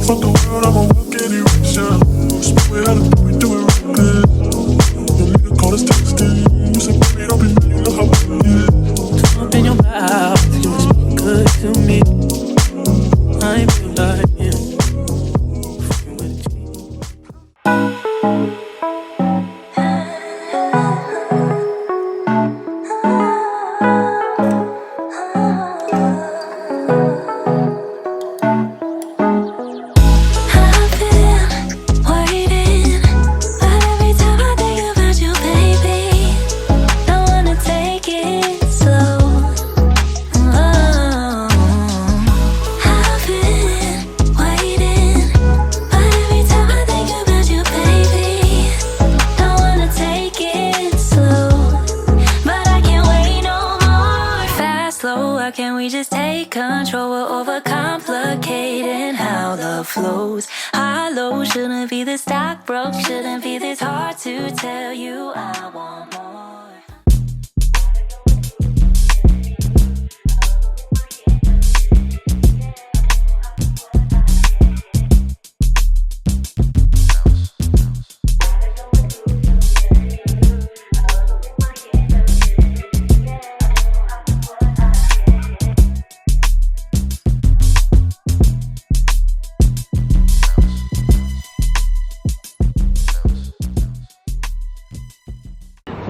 Fuck the world, I'ma walk any direction. Smoke it out and we do it reckless. You need to call us texting. You said, baby, don't be mad, you know how we get. Something in your mouth, you was good to me. I feel like fucking with a G. Flows high low, shouldn't be this stock broke, shouldn't be this hard to tell you I want more.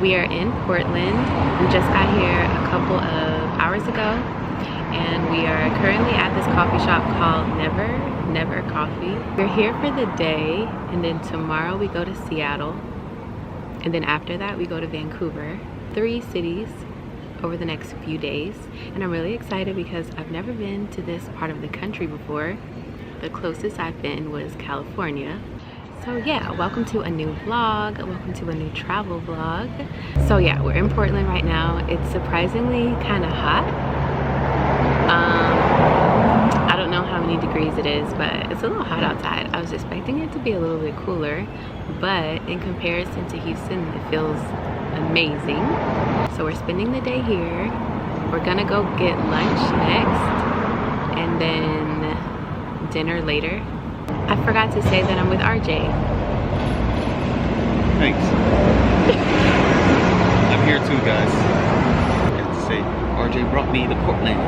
We are in Portland. We just got here a couple of hours ago, and we are currently at this coffee shop called Never Coffee. We're here for the day, and then tomorrow we go to Seattle, and then after that we go to Vancouver. 3 cities over the next few days, and I'm really excited because I've never been to this part of the country before. The closest I've been was California. So yeah, welcome to a new vlog, welcome to a new travel vlog. So yeah, we're in Portland right now. It's surprisingly kind of hot. I don't know how many degrees it is, but it's a little hot outside. I was expecting it to be a little bit cooler, but in comparison to Houston, it feels amazing. So we're spending the day here. We're gonna go get lunch next, and then dinner later. I forgot to say that I'm with RJ. Thanks. I'm here too, guys. I have to say, RJ brought me to Portland.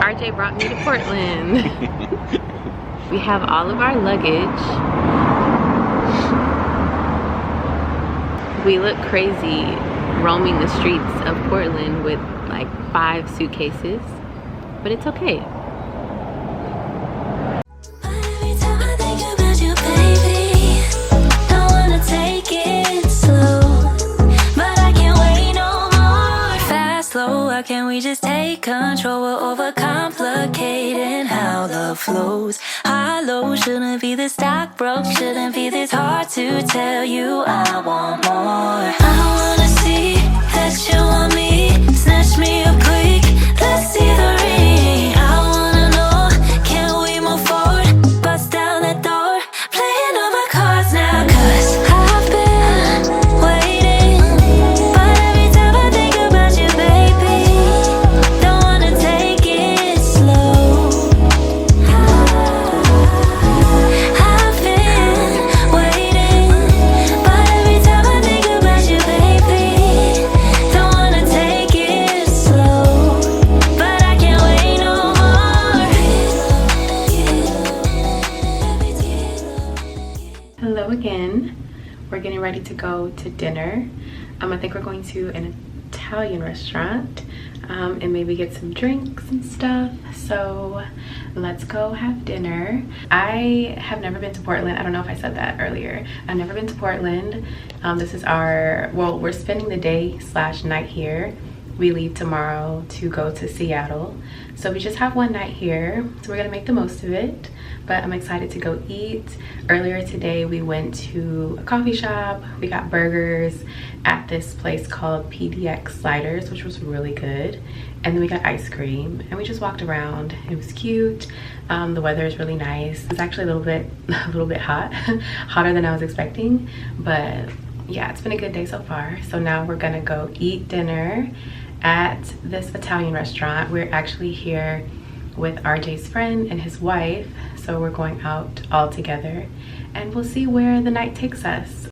RJ brought me to Portland. We have all of our luggage. We look crazy roaming the streets of Portland with like 5 suitcases, but it's okay. Can we just take control? We're overcomplicating how love flows. High low, shouldn't be this stock broke, shouldn't be this hard to tell you I want more. I wanna see that you want me, snatch me up quick, let's see the ring. I wanna know, can we move forward, bust down that door, playing all my cards now, cause I've been waiting, but every time I think about you, baby, don't wanna take it slow. I've been waiting, but every time I think about you, baby, don't wanna take it slow. But I can't wait no more. Hello again. We're getting ready to go to dinner. I think we're going to an Italian restaurant and maybe get some drinks and stuff. So let's go have dinner. I have never been to Portland. I don't know if I said that earlier. I've never been to Portland. This is well, we're spending the day / night here. We leave tomorrow to go to Seattle. So we just have one night here. So we're gonna make the most of it. But I'm excited to go eat. Earlier today, we went to a coffee shop. We got burgers at this place called PDX Sliders, which was really good. And then we got ice cream and we just walked around. It was cute. The weather is really nice. It's actually a little bit hot, hotter than I was expecting. But yeah, it's been a good day so far. So now we're gonna go eat dinner at this Italian restaurant. We're actually here with RJ's friend and his wife. So we're going out all together and we'll see where the night takes us.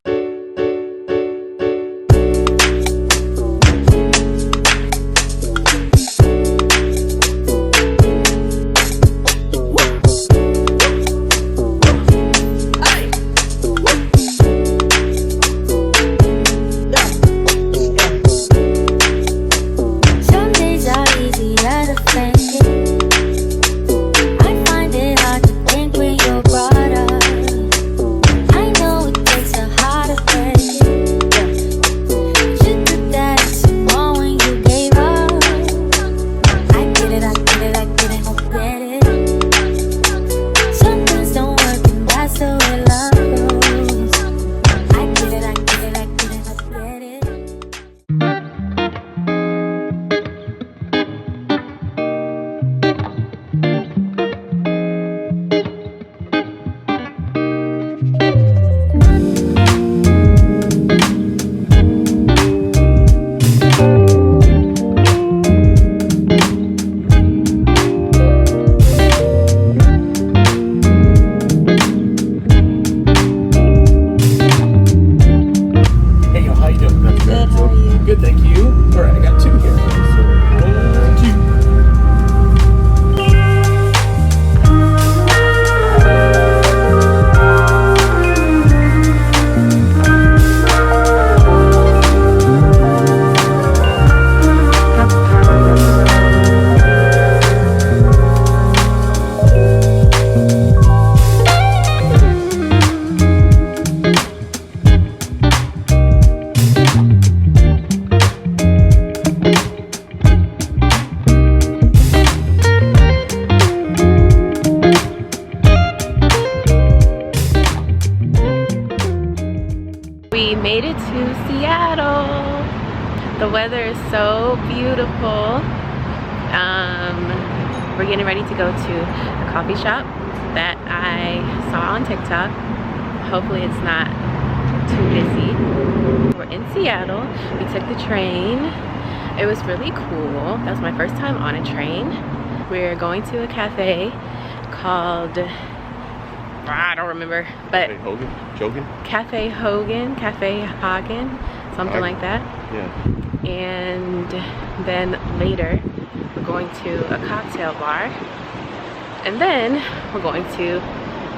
We made it to Seattle. The weather is so beautiful. We're getting ready to go to a coffee shop that I saw on TikTok. Hopefully it's not too busy. We're in Seattle. We took the train. It was really cool. That was my first time on a train. We're going to a cafe called, I don't remember, but Cafe Hagen, something like that. Yeah. And then later we're going to a cocktail bar, and then we're going to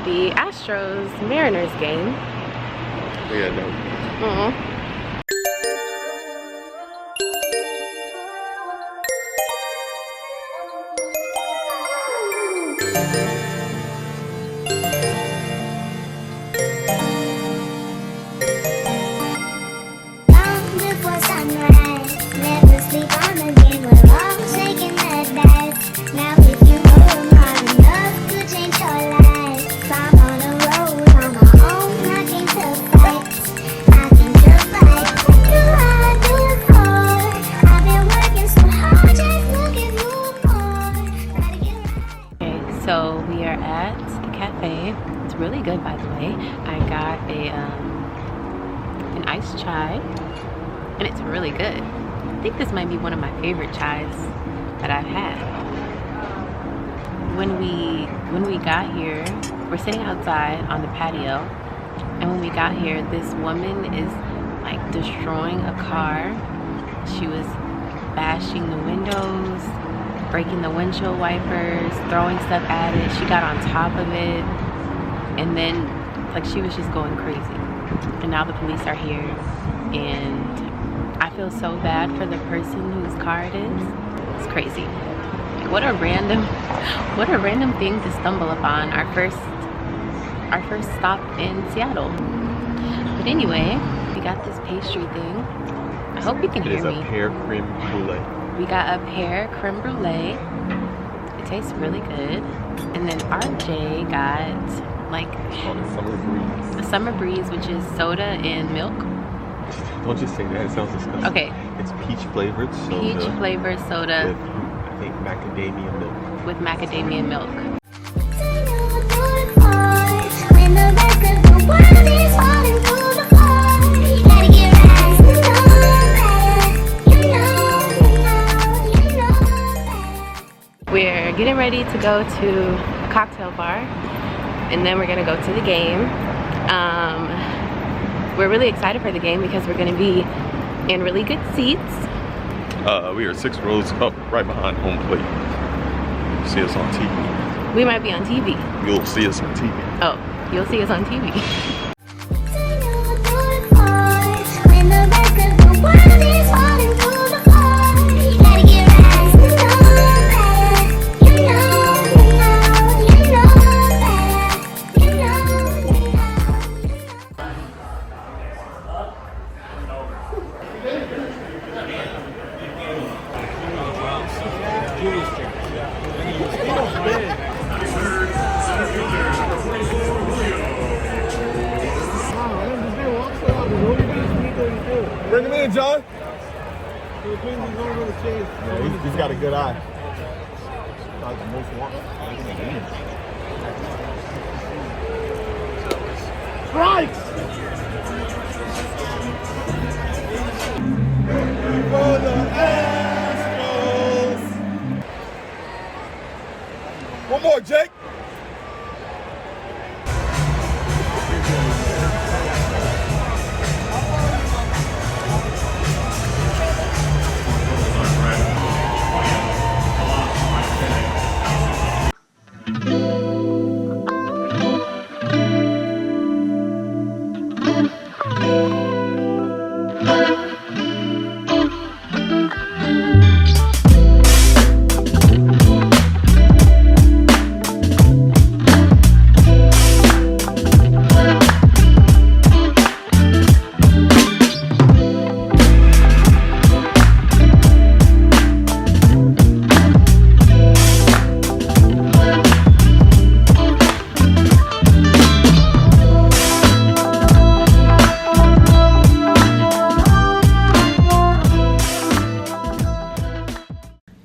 the Astros Mariners game. Yeah, no. So we are at the cafe. It's really good, by the way. I got an iced chai, and it's really good. I think this might be one of my favorite chais that I've had. When we got here, we're sitting outside on the patio, and when we got here, this woman is like destroying a car. She was bashing the windows, breaking the windshield wipers, throwing stuff at it. She got on top of it, and then like she was just going crazy. And now the police are here, and I feel so bad for the person whose car it is. It's crazy. What a random thing to stumble upon. Our first stop in Seattle. But anyway, we got this pastry thing. I hope you can hear me. It is a pear creme brulee. We got a pear creme brulee. It tastes really good. And then RJ got like a summer breeze, which is soda and milk. Don't just say that, it sounds disgusting. Okay. It's peach flavored soda. Peach flavored soda. With, I think, macadamia milk. With macadamia milk. We're getting ready to go to a cocktail bar, and then we're gonna go to the game. We're really excited for the game because we're gonna be in really good seats. We are 6 rows up right behind home plate. You see us on TV. We might be on TV. You'll see us on TV. Oh, you'll see us on TV. Bring him in, John. Yeah, he's got a good eye. Like the most wanted. Strikes! For the Astros! One more, Jake.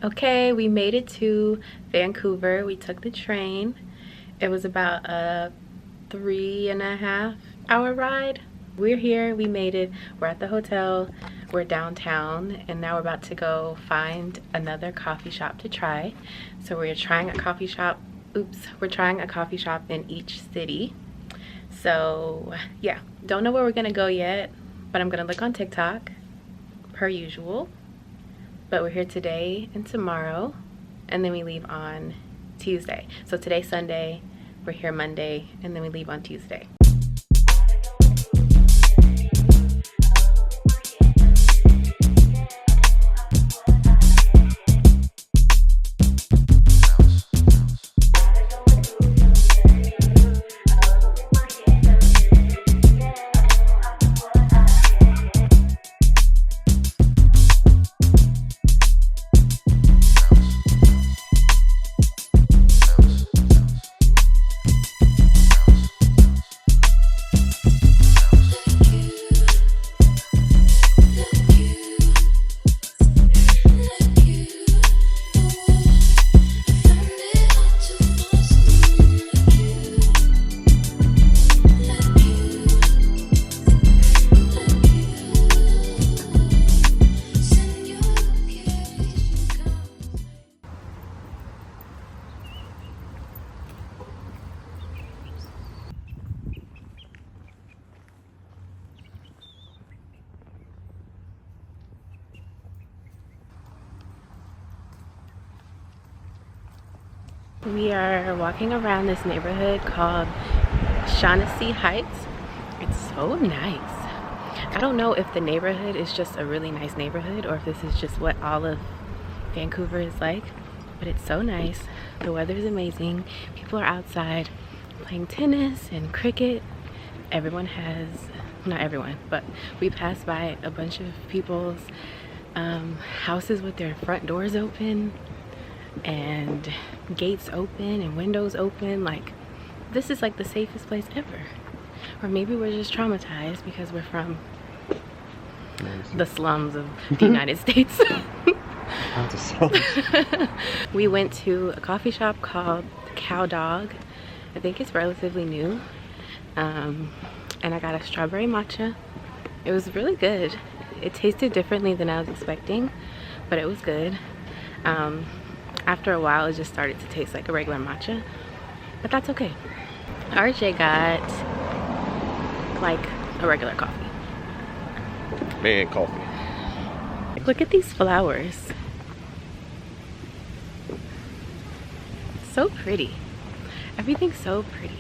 Okay, we made it to Vancouver. We took the train. It was about a 3.5-hour ride. We're here, we made it. We're at the hotel, we're downtown, and now we're about to go find another coffee shop to try. So we're trying a coffee shop, we're trying a coffee shop in each city. So yeah, don't know where we're gonna go yet, but I'm gonna look on TikTok, per usual. But we're here today and tomorrow, and then we leave on Tuesday. So today's Sunday, we're here Monday, and then we leave on Tuesday. We are walking around this neighborhood called Shaughnessy Heights. It's so nice. I don't know if the neighborhood is just a really nice neighborhood or if this is just what all of Vancouver is like, but it's so nice. The weather is amazing. People are outside playing tennis and cricket. Everyone has, not everyone, but we passed by a bunch of people's houses with their front doors open and gates open and windows open. Like, this is like the safest place ever. Or maybe we're just traumatized because we're from the slums of the United States. We went to a coffee shop called Cowdog. I think it's relatively new. And I got a strawberry matcha. It was really good. It tasted differently than I was expecting, but it was good. After a while, it just started to taste like a regular matcha, but that's okay. RJ got like a regular coffee. Man, coffee. Look at these flowers. So pretty. Everything's so pretty.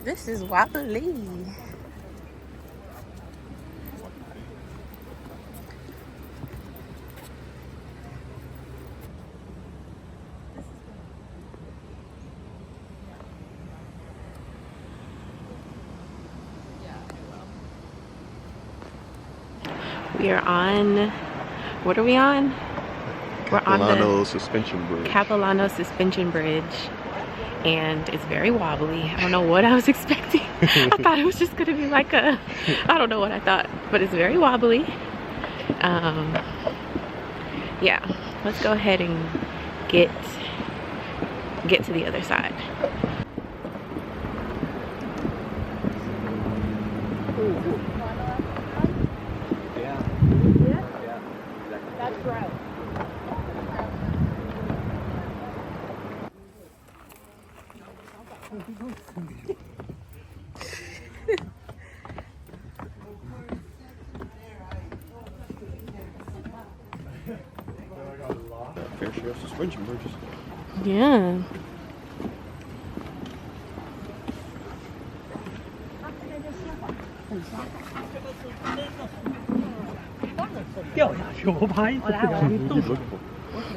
This is wobbly. We are on, what are we on? We're on the Suspension Bridge. Capilano Suspension Bridge. And it's very wobbly. I don't know what I was expecting. I thought it was just gonna be like a, I don't know what I thought, but it's very wobbly. Yeah, let's go ahead and get to the other side. That's gross. Fair share of suspension bridges. Yeah.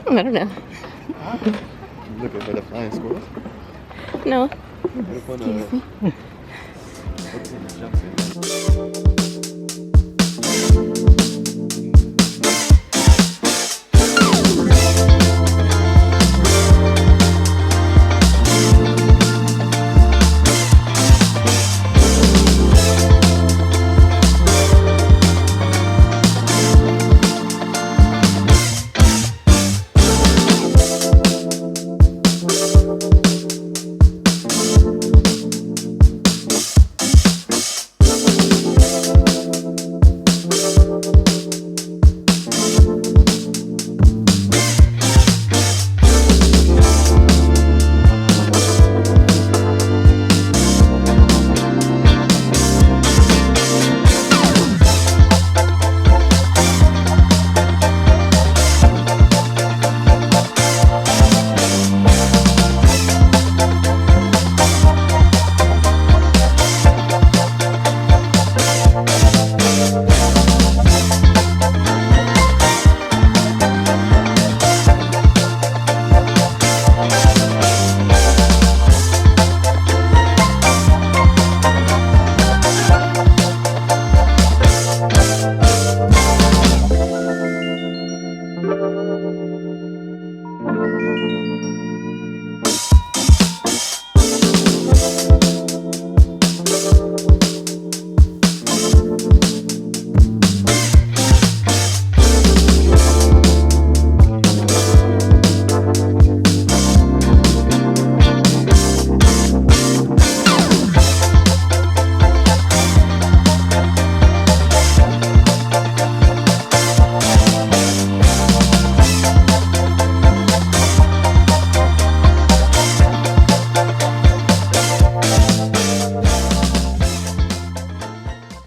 I don't know. Looking for the flying squirrels? No. What if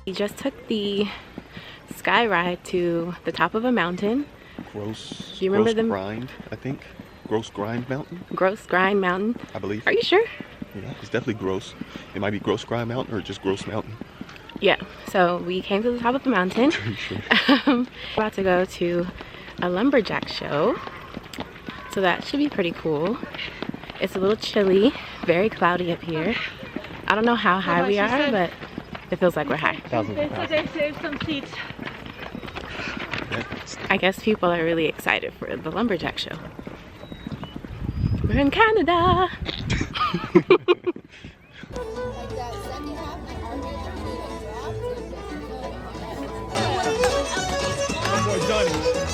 We just took the sky ride to the top of a mountain. Grouse. Do you remember them? Grind, I think. Grouse Grind Mountain. Grouse Grind Mountain. I believe. Are you sure? Yeah, it's definitely gross. It might be Grouse Grind Mountain or just Grouse Mountain. Yeah. So we came to the top of the mountain. Sure. About to go to a lumberjack show. So that should be pretty cool. It's a little chilly, very cloudy up here. I don't know how high we are, but it feels like we're high. They saved some seats. I guess people are really excited for the lumberjack show. We're in Canada!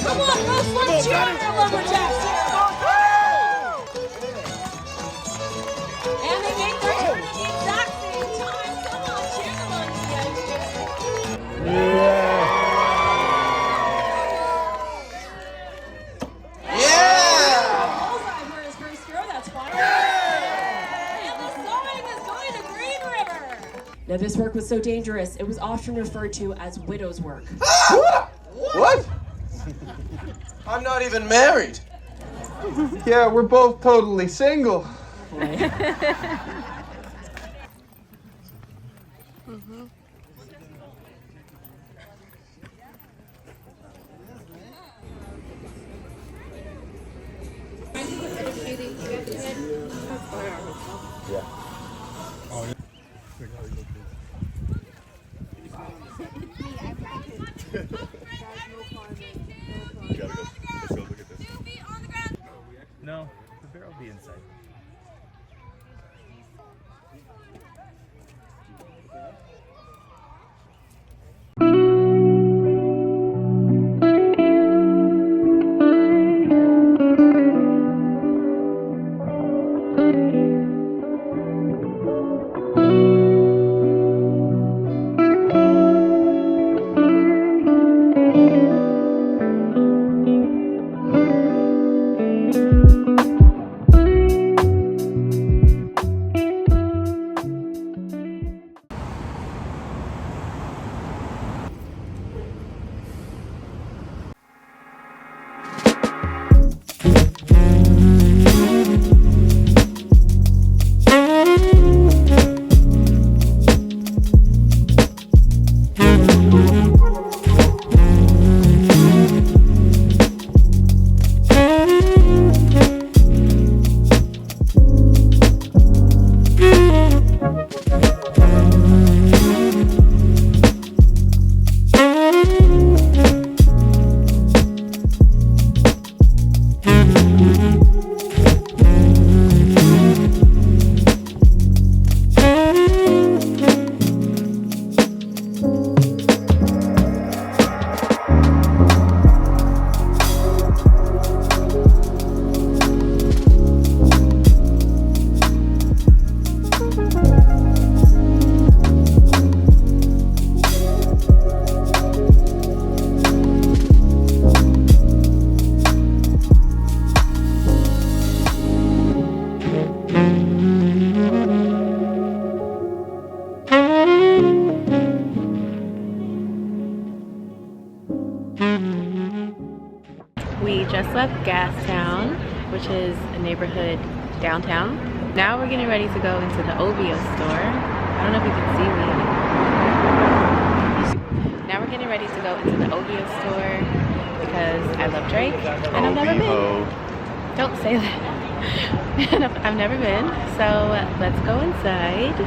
Come on, let's cheer for lumberjacks here. And they make their turn at the exact same time. Come on, cheer them on the edge. Bullseye for his first throw, that's fine. And the sewing is going to Green River. Now this work was so dangerous, it was often referred to as widow's work. What? I'm not even married. Yeah, we're both totally single. Let's go look at this. No, the bear will be inside. We just left Gastown, which is a neighborhood downtown. Now we're getting ready to go into the OVO store. I don't know if you can see me. Now we're getting ready to go into the OVO store because I love Drake and I've never been. Don't say that. I've never been, so let's go inside.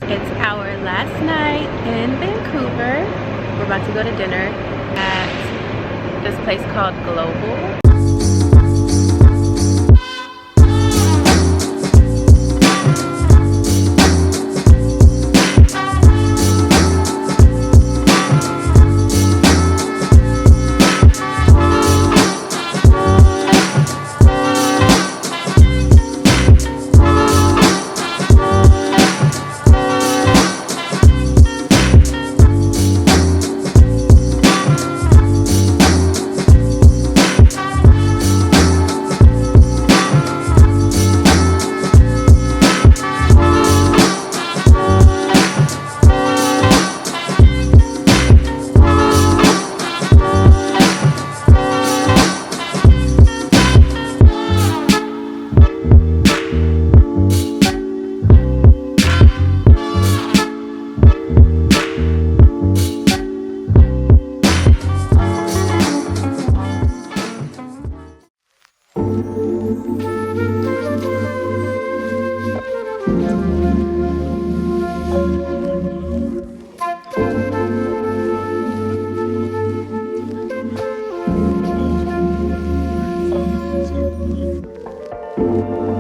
It's our last night in Vancouver. We're about to go to dinner at this place called Glowbal. Bye.